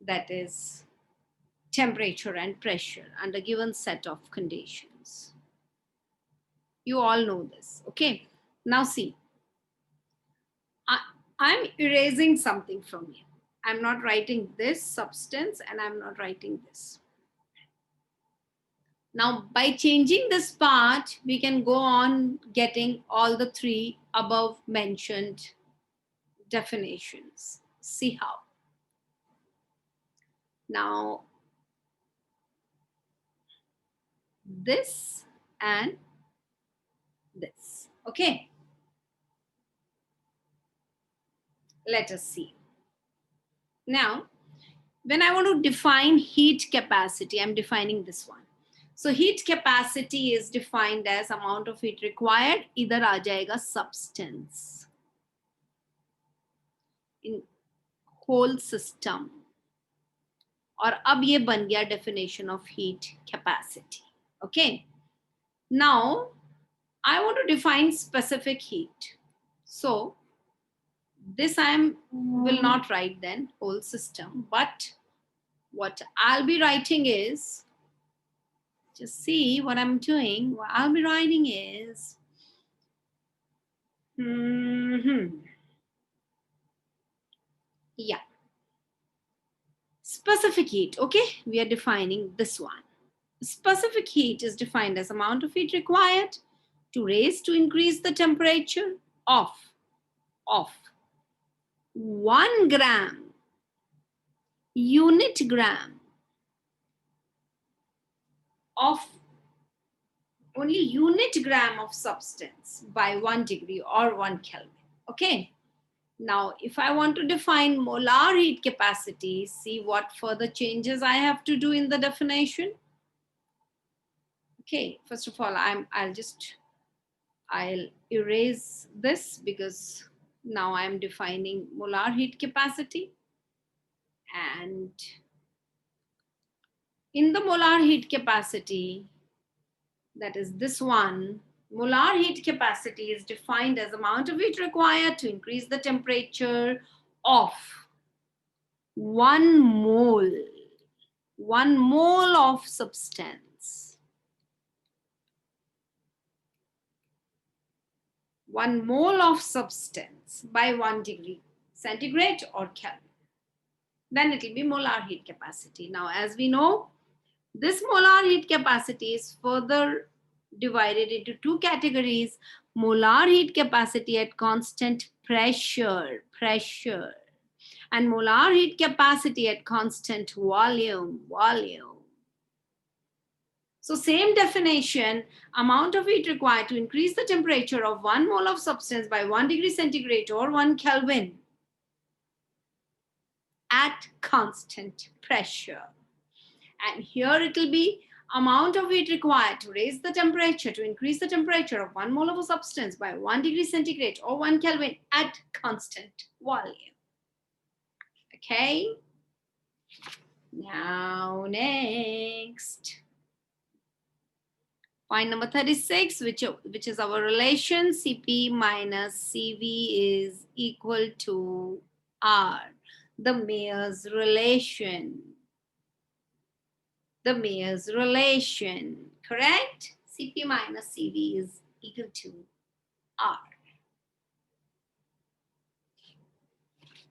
that is temperature and pressure, under given set of conditions. You all know this, okay? Now see, I'm erasing something from here. I'm not writing this substance and I'm not writing this. Now, by changing this part, we can go on getting all the three above mentioned definitions. See how. Now, this and this, okay? Let us see. Now, when I want to define heat capacity, I'm defining this one. So heat capacity is defined as amount of heat required, either aa jayega substance in whole system, और अब ये बन गया definition of heat capacity. Okay. Now, I want to define specific heat. So this will not write then whole system, but what I'll be writing is, just see what I'm doing. What I'll be writing is, yeah, specific heat. Okay, we are defining this one. Specific heat is defined as amount of heat required to increase the temperature of 1 gram, unit gram of only unit gram of substance by 1 degree or 1 Kelvin. Okay. Now, if I want to define molar heat capacity, see what further changes I have to do in the definition. Okay, first of all, I'll erase this because now I'm defining molar heat capacity. And in the molar heat capacity, that is this one, molar heat capacity is defined as amount of heat required to increase the temperature of 1 mole of substance. 1 mole of substance by 1 degree centigrade or Kelvin. Then it will be molar heat capacity. Now, as we know, this molar heat capacity is further divided into two categories: molar heat capacity at constant pressure, and molar heat capacity at constant volume. So same definition, amount of heat required to increase the temperature of 1 mole of substance by 1 degree centigrade or 1 Kelvin at constant pressure. And here it will be amount of heat required to raise the temperature, to increase the temperature of 1 mole of a substance by 1 degree centigrade or 1 Kelvin at constant volume. Okay. Now next. Point number 36, which is our relation Cp minus Cv is equal to R. The Meyers relation. The Meyers relation, correct? Cp minus Cv is equal to R.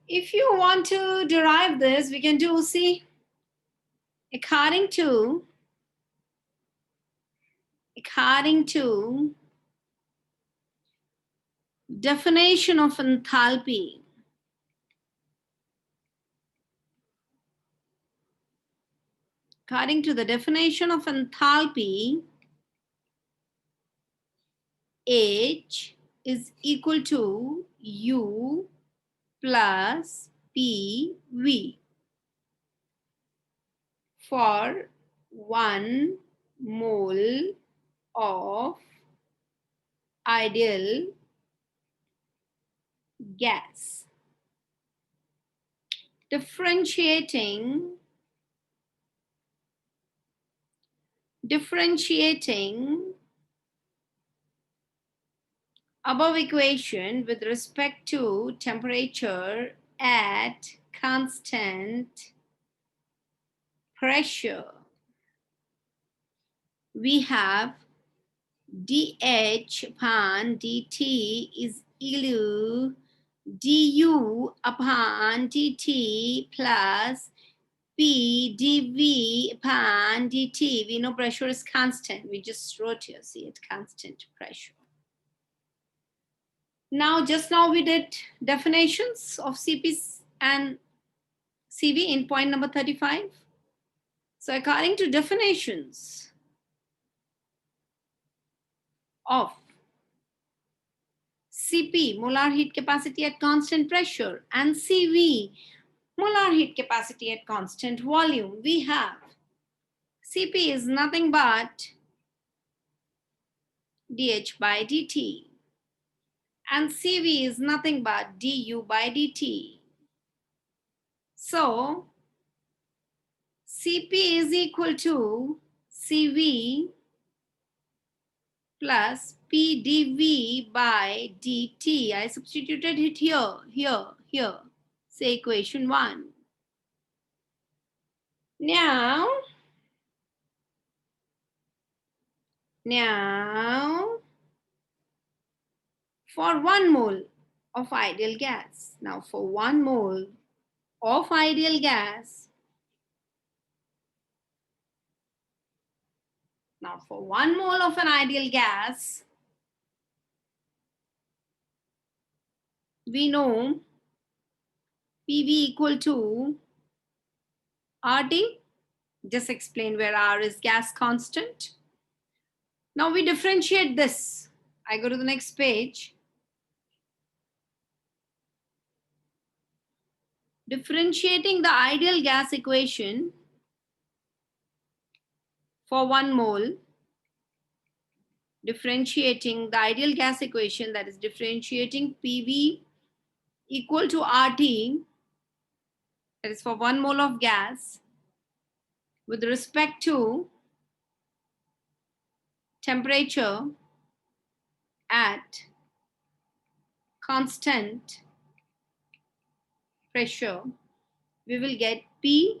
If you want to derive this, we can do, see, according to definition of enthalpy, according to the definition of enthalpy, H is equal to U plus PV for 1 mole of ideal gas. Differentiating above equation with respect to temperature at constant pressure, we have dH upon dt is equal du upon dt plus P dV upon dt. We know pressure is constant. We just wrote here, see it, constant pressure. Now, just now we did definitions of CP and CV in point number 35. So according to definitions of CP, molar heat capacity at constant pressure, and CV, molar heat capacity at constant volume, we have CP is nothing but dH by dt, and CV is nothing but du by dt. So CP is equal to CV plus PdV by dt. I substituted it here. Say equation 1. Now, for 1 mole of ideal gas. Now, for 1 mole of ideal gas, of an ideal gas, we know PV equal to RT. Just explain where R is gas constant. Now we differentiate this. I go to the next page. Differentiating the ideal gas equation for 1 mole. Differentiating the ideal gas equation, that is differentiating PV equal to RT, that is for 1 mole of gas, with respect to temperature at constant pressure, we will get P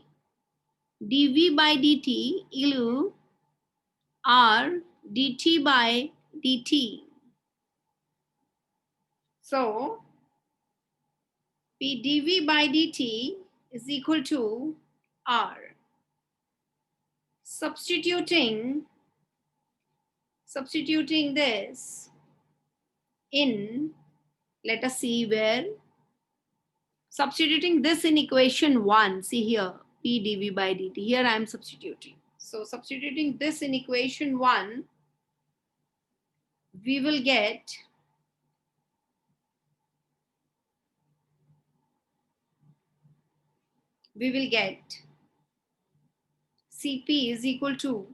dV by dt equal R dt by dt. So P dV by dt is equal to R. Substituting this in, let us see where, substituting this in equation 1, see here, P dV by dt, here I am substituting. So substituting this in equation 1, we will get Cp is equal to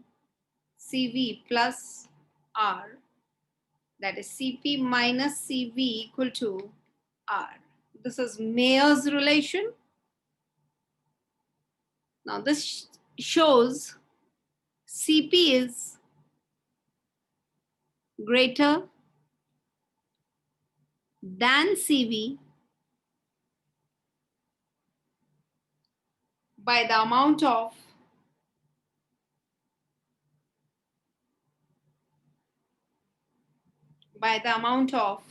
Cv plus R, that is Cp minus Cv equal to R. This is Meyers relation. Now this shows Cp is greater than Cv by the amount of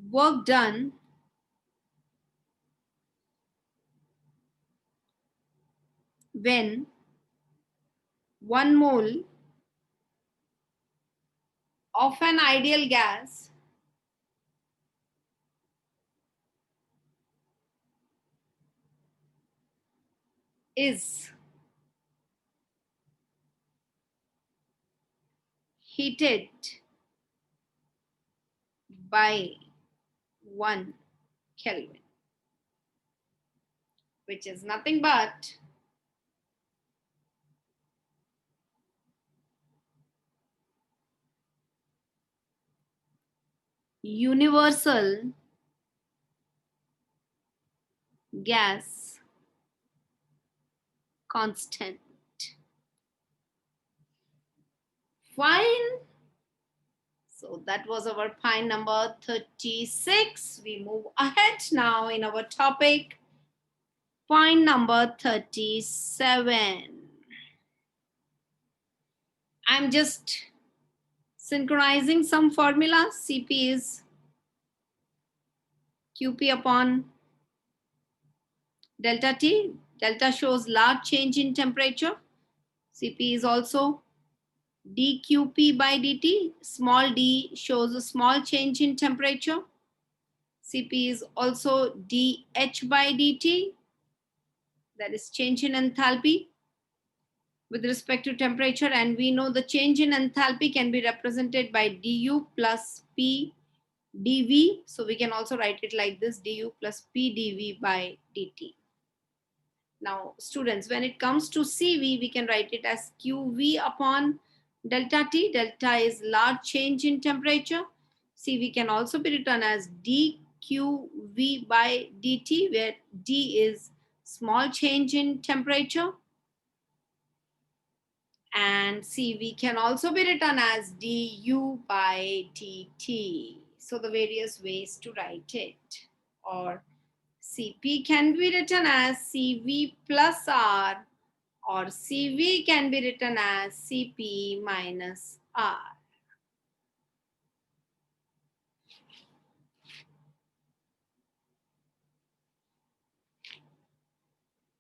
work done when 1 mole of an ideal gas is heated by 1 Kelvin, which is nothing but universal gas constant. Fine. So that was our point number 36. We move ahead now in our topic. Point number 37. I'm just synchronizing some formulas. Cp is Qp upon delta T. Delta shows large change in temperature. Cp is also dQp by dt. Small d shows a small change in temperature. Cp is also dH by dt. That is change in enthalpy with respect to temperature. And we know the change in enthalpy can be represented by du plus P dV. So we can also write it like this, du plus P dV by dt. Now, students, when it comes to Cv, we can write it as Qv upon delta T. Delta is large change in temperature. Cv can also be written as dQv by dt, where d is small change in temperature. And Cv can also be written as du by dt. So the various ways to write it. Or Cp can be written as Cv plus R, or Cv can be written as Cp minus R.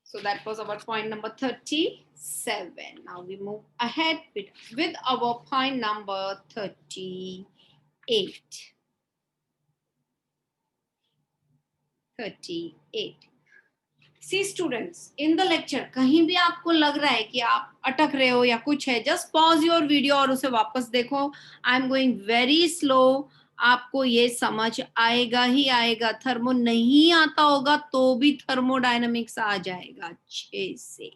So that was our point number 37. Now we move ahead with our point number 38. 38. See students, in the lecture कहीं भी आपको लग रहा है कि आप अटक रहे हो या कुछ है, just pause your video और उसे वापस देखो. I'm going very slow. आपको ये समझ आएगा ही आएगा. थर्मो नहीं आता होगा तो भी थर्मोडायनामिक्स आ जाएगा अच्छे से.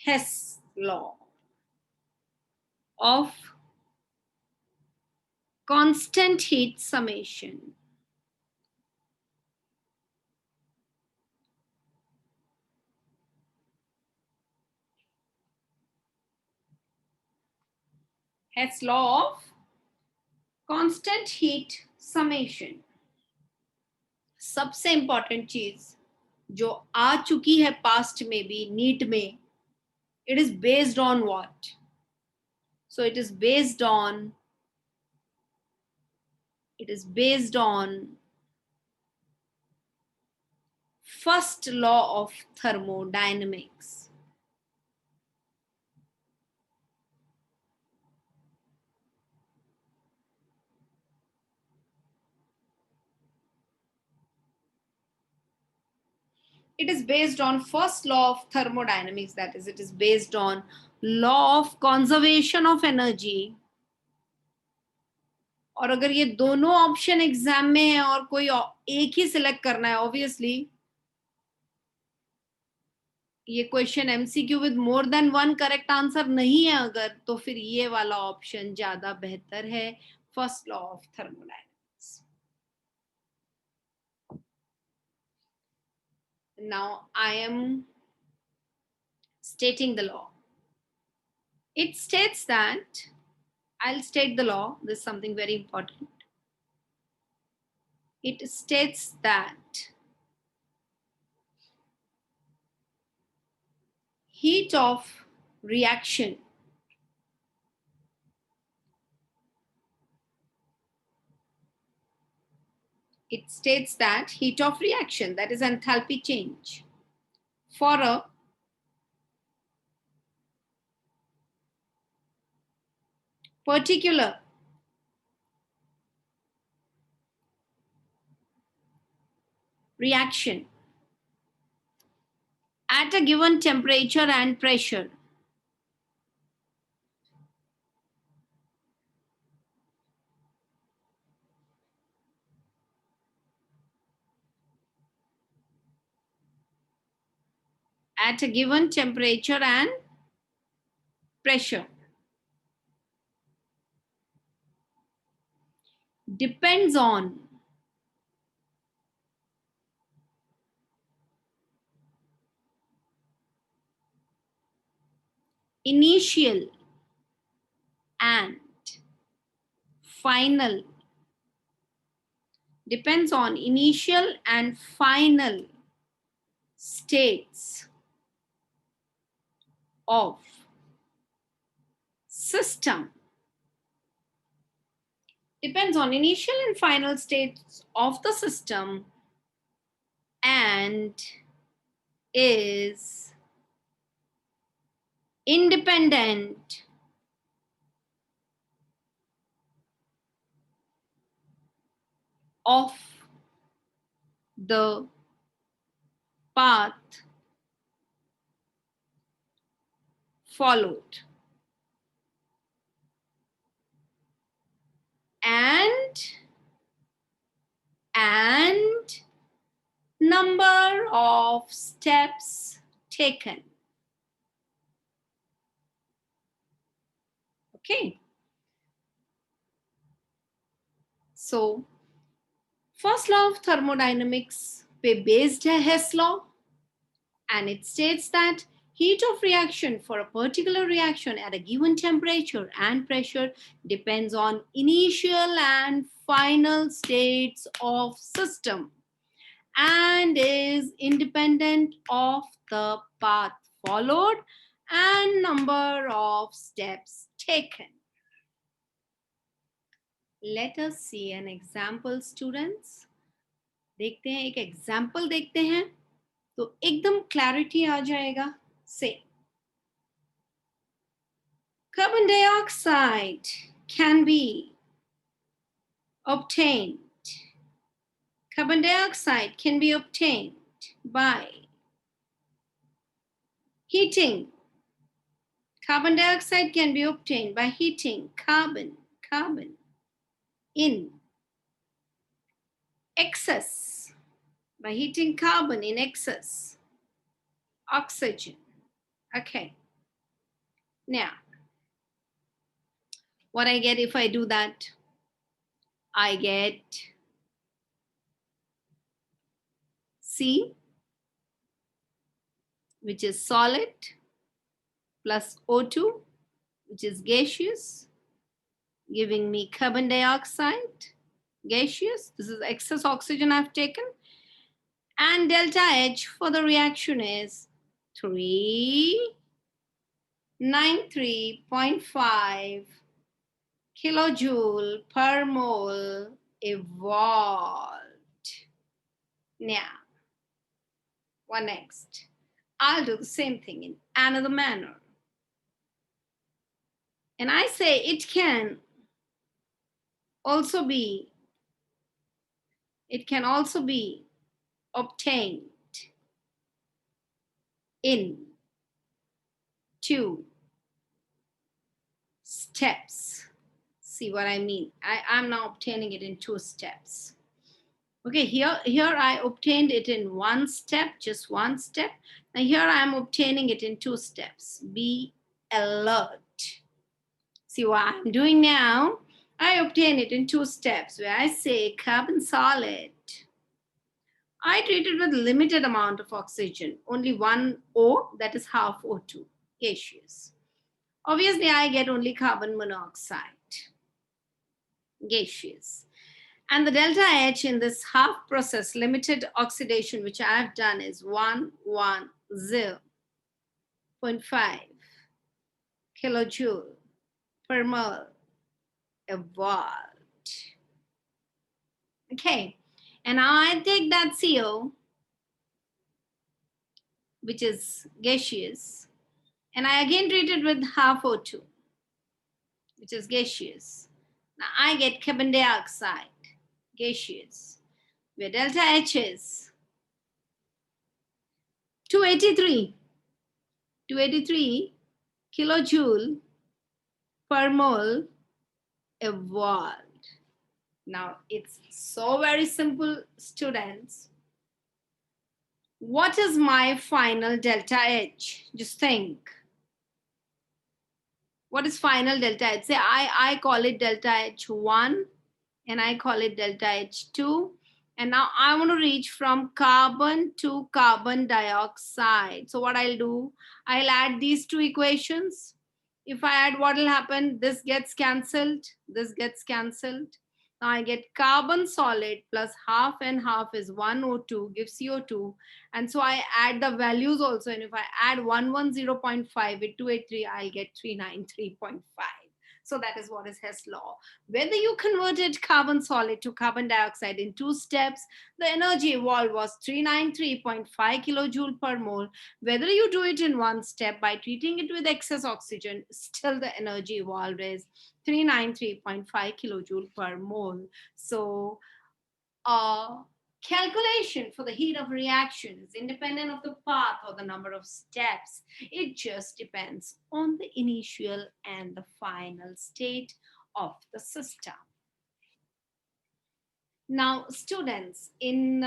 Hess law of constant heat summation. Hess law of constant heat summation. सबसे इंपॉर्टेंट चीज जो आ चुकी है पास्ट में भी नीट में, it is based on what? So it is based on first law of thermodynamics. It is based on first law of thermodynamics, that is, it is based on law of conservation of energy. और अगर ये दोनों option exam में है और कोई एक ही select करना है, ऑब्वियसली ये question MCQ with more than one correct answer नहीं है अगर, तो फिर ये वाला ऑप्शन ज्यादा बेहतर है, first law of thermodynamics. Now I am stating the law. It states that, I'll state the law, this is something very important. It states that heat of reaction that is enthalpy change for a particular reaction at a given temperature and pressure at a given temperature and pressure depends on initial and final states of system, depends on initial and final states of the system, and is independent of the path followed, and number of steps taken. Okay. So, first law of thermodynamics पे based है Hess law, and it states that heat of reaction for a particular reaction at a given temperature and pressure depends on initial and final states of system and is independent of the path followed and number of steps taken. Let us see an example, students. देखते हैं, एक example देखते हैं तो एकदम clarity आ जाएगा. Say, carbon dioxide can be obtained. Carbon dioxide can be obtained by heating. Carbon dioxide can be obtained by heating carbon in excess, by heating carbon in excess, oxygen. Okay. Now, what I get if I do that? I get C, which is solid, plus O2, which is gaseous, giving me carbon dioxide, gaseous. This is excess oxygen I've taken. And delta H for the reaction is 393.5 kilojoule per mole evolved. Now, what next? I'll do the same thing in another manner. And I say it can also be obtained in 2 steps. See what I mean? I'm now obtaining it in 2 steps. Okay, here I obtained it in 1 step, just 1 step. Now here I'm obtaining it in 2 steps. Be alert. See what I'm doing now? I obtain it in 2 steps where I say carbon solid. I treat it with limited amount of oxygen, only 1 O, that is half O2, gaseous. Obviously, I get only carbon monoxide, gaseous. And the delta H in this half process limited oxidation, which I have done, is 110.5 kilojoule per mole evolved. Okay, and now I take that CO, which is gaseous, and I again treat it with half O2. which is gaseous. Now I get carbon dioxide, gaseous, where delta H is 283 kilojoule per mole evolved. Now it's so very simple, students. What is my final delta H? Just think. What is final delta H? Say I call it delta H1 and I call it delta H2. And now I want to reach from carbon to carbon dioxide. So what I'll do, I'll add these two equations. If I add, what will happen? This gets cancelled. This gets cancelled. Now I get carbon solid plus half and half is 1O2, gives CO2. And so I add the values also. And if I add 110.5 with 283, I'll get 393.5. So that is what is Hess law. Whether you converted carbon solid to carbon dioxide in 2 steps, the energy evolved was 393.5 kilojoule per mole. Whether you do it in 1 step by treating it with excess oxygen, still the energy evolved is 393.5 kilojoule per mole. So calculation for the heat of reaction is independent of the path or the number of steps. It just depends on the initial and the final state of the system. Now, students, in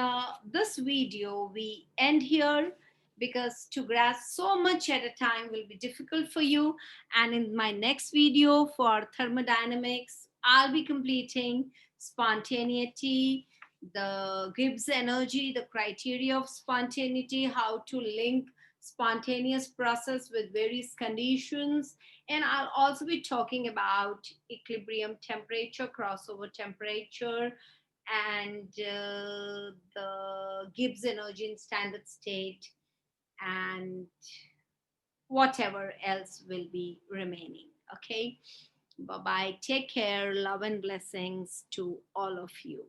this video, we end here because to grasp so much at a time will be difficult for you. And in my next video for thermodynamics, I'll be completing spontaneity, the Gibbs energy, the criteria of spontaneity, how to link spontaneous process with various conditions. And I'll also be talking about equilibrium temperature, crossover temperature, and the Gibbs energy in standard state, and whatever else will be remaining. Okay, bye bye, take care, love and blessings to all of you.